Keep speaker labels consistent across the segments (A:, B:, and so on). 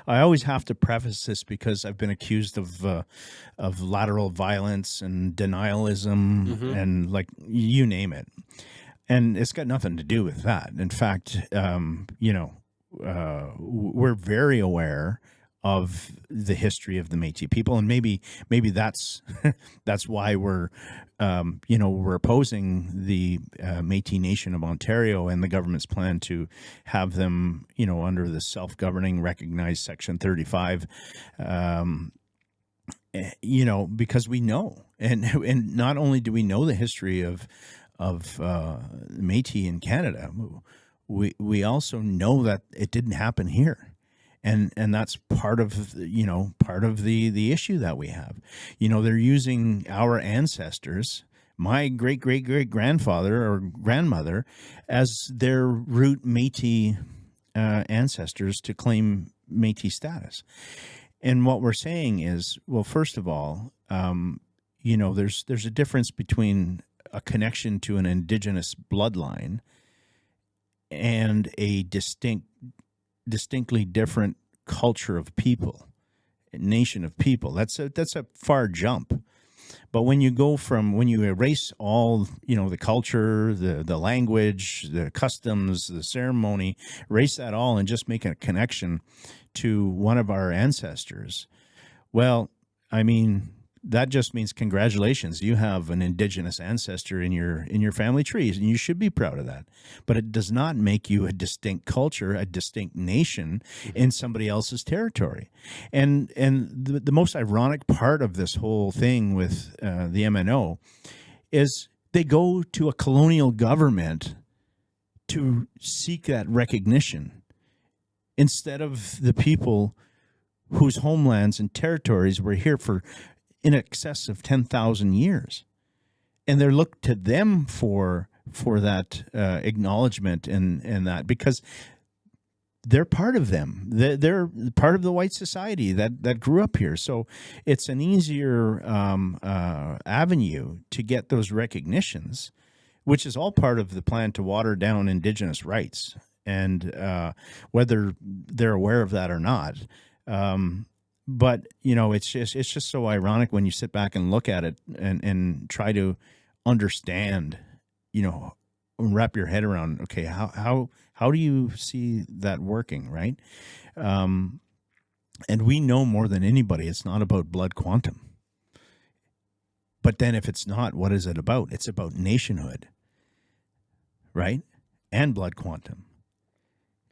A: I always have to preface this because I've been accused of lateral violence and denialism
B: Mm-hmm.
A: and like you name it, and it's got nothing to do with that. In fact, we're very aware of the history of the Métis people, and maybe that's that's why we're opposing the Métis Nation of Ontario and the government's plan to have them under the self-governing recognized Section 35. Because we know, and not only do we know the history of Métis in Canada, we also know that it didn't happen here. And that's part of the issue that we have. They're using our ancestors, my great great great grandfather or grandmother, as their root Métis ancestors to claim Métis status. And what we're saying is, well, first of all, there's a difference between a connection to an Indigenous bloodline and a distinctly different culture of people, nation of people. That's a far jump. But when you erase all, the culture, the language, the customs, the ceremony, erase that all and just make a connection to one of our ancestors, well, I mean, that just means congratulations. You have an Indigenous ancestor in your family tree, and you should be proud of that. But it does not make you a distinct culture, a distinct nation in somebody else's territory. And the most ironic part of this whole thing with the MNO is they go to a colonial government to seek that recognition instead of the people whose homelands and territories were here for in excess of 10,000 years. And they're looked to them for that acknowledgement and that, because they're part of them. They're part of the white society that grew up here. So it's an easier avenue to get those recognitions, which is all part of the plan to water down Indigenous rights. And whether they're aware of that or not, but it's just so ironic when you sit back and look at it and try to understand, wrap your head around, okay, how do you see that working, right? And we know more than anybody, it's not about blood quantum. But then if it's not, what is it about? It's about nationhood, right? And blood quantum.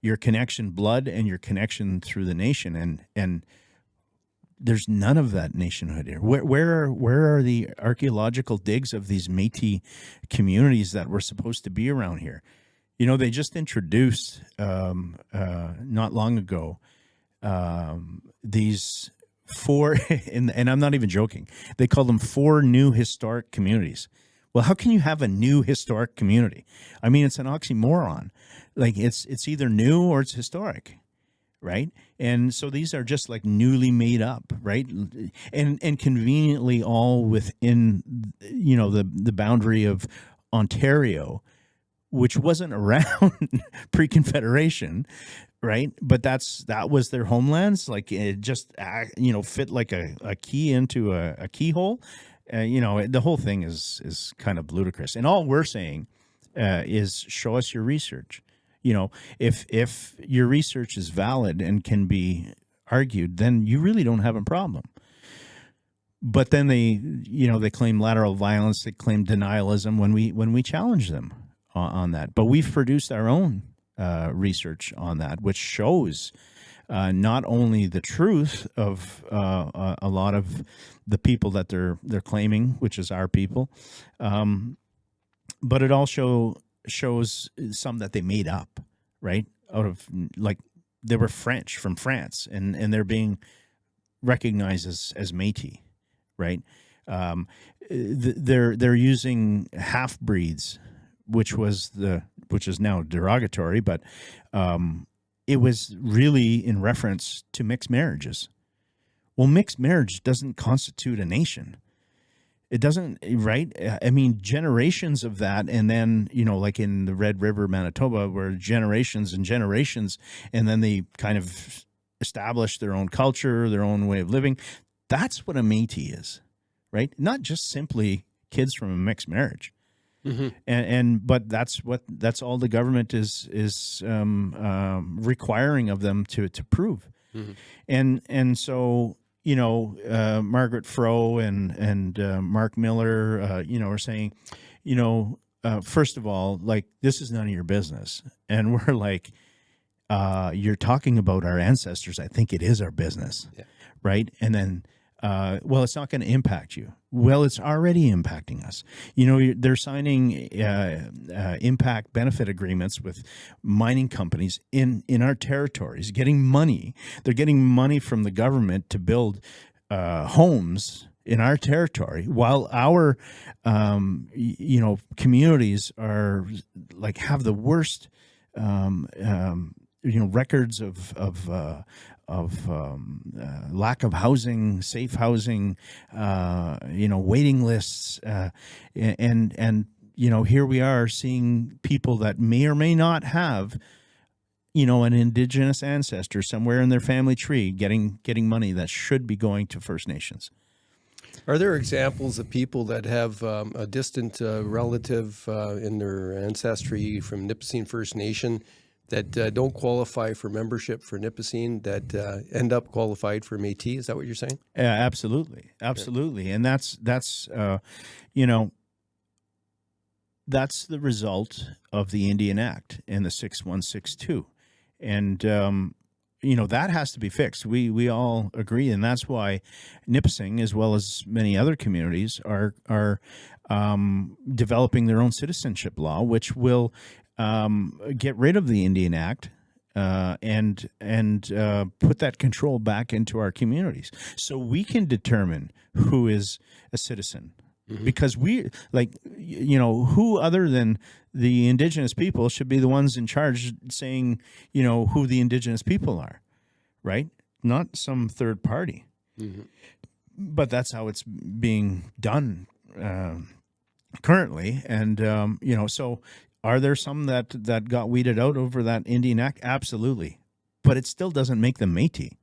A: Your connection, blood, and your connection through the nation, and there's none of that nationhood here. Where are the archaeological digs of these Métis communities that were supposed to be around here? They just introduced not long ago these 4, and I'm not even joking. They call them 4 new historic communities. Well, how can you have a new historic community? I mean, it's an oxymoron. Like it's either new or it's historic, right? And so these are just like newly made up, right? And conveniently all within, the boundary of Ontario, which wasn't around pre-Confederation, right? But that was their homelands. Like it just, fit like a key into a keyhole. The whole thing is kind of ludicrous. And all we're saying is show us your research. If your research is valid and can be argued, then you really don't have a problem. But then they claim lateral violence, they claim denialism when we challenge them on that. But we've produced our own research on that, which shows not only the truth of a lot of the people that they're claiming, which is our people, but it also shows some that they made up, right? Out of, like, they were French from France, and they're being recognized as Métis, right? They're using half breeds, which is now derogatory, but it was really in reference to mixed marriages. Well, mixed marriage doesn't constitute a nation. It doesn't, right? I mean, generations of that, and then, like in the Red River, Manitoba, where generations and generations, and then they kind of establish their own culture, their own way of living. That's what a Métis is, right? Not just simply kids from a mixed marriage. But that's all the government is requiring of them to prove. And so, Margaret Froh and Marc Miller, are saying, first of all, like, this is none of your business. And we're like, you're talking about our ancestors. I think it is our business, right? And then, well, it's not going to impact you. Well, it's already impacting us. They're signing impact benefit agreements with mining companies in our territories, getting money. They're getting money from the government to build homes in our territory, while our communities are like have the worst records of lack of housing, safe housing, waiting lists, and here we are seeing people that may or may not have, an Indigenous ancestor somewhere in their family tree getting money that should be going to First Nations.
B: Are there examples of people that have a distant relative in their ancestry from Nipissing First Nation that don't qualify for membership for Nipissing that end up qualified for Métis? Is that what you're saying?
A: Absolutely. And that's the result of the Indian Act and the 6162. And, that has to be fixed. We all agree. And that's why Nipissing, as well as many other communities, are developing their own citizenship law, which will get rid of the Indian Act and put that control back into our communities, so we can determine who is a citizen. Because we, who other than the Indigenous people should be the ones in charge saying, who the Indigenous people are, right? Not some third party. But that's how it's being done currently. And, so are there some that got weeded out over that Indian Act? Absolutely. But it still doesn't make them Métis.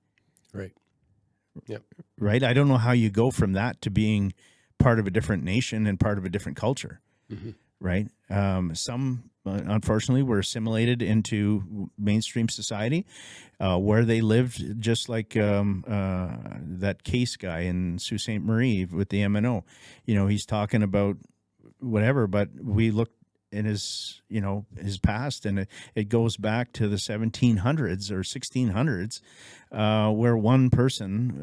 B: Right. Yep.
A: Right? I don't know how you go from that to being part of a different nation and part of a different culture, right? Some, unfortunately, were assimilated into mainstream society where they lived just like that Case guy in Sault Ste. Marie with the MNO. He's talking about whatever, but we look in his past, and it goes back to the 1700s or 1600s, where one person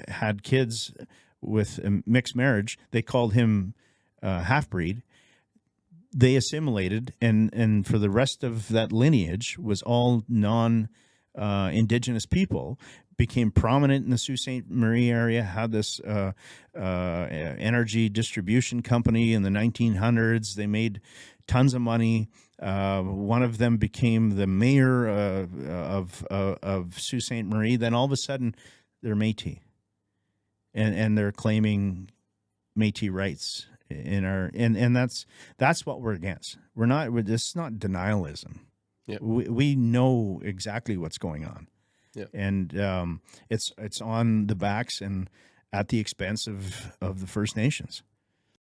A: had kids with a mixed marriage. They called him half-breed. They assimilated, and for the rest of that lineage was all non-Indigenous people, became prominent in the Sault Ste. Marie area, had this energy distribution company in the 1900s. They made tons of money. One of them became the mayor of Sault Ste. Marie. Then all of a sudden, they're Métis. And they're claiming Métis rights in our and that's what we're against. We're not. This is not denialism.
B: Yep.
A: We know exactly what's going on, and it's on the backs and at the expense of the First Nations.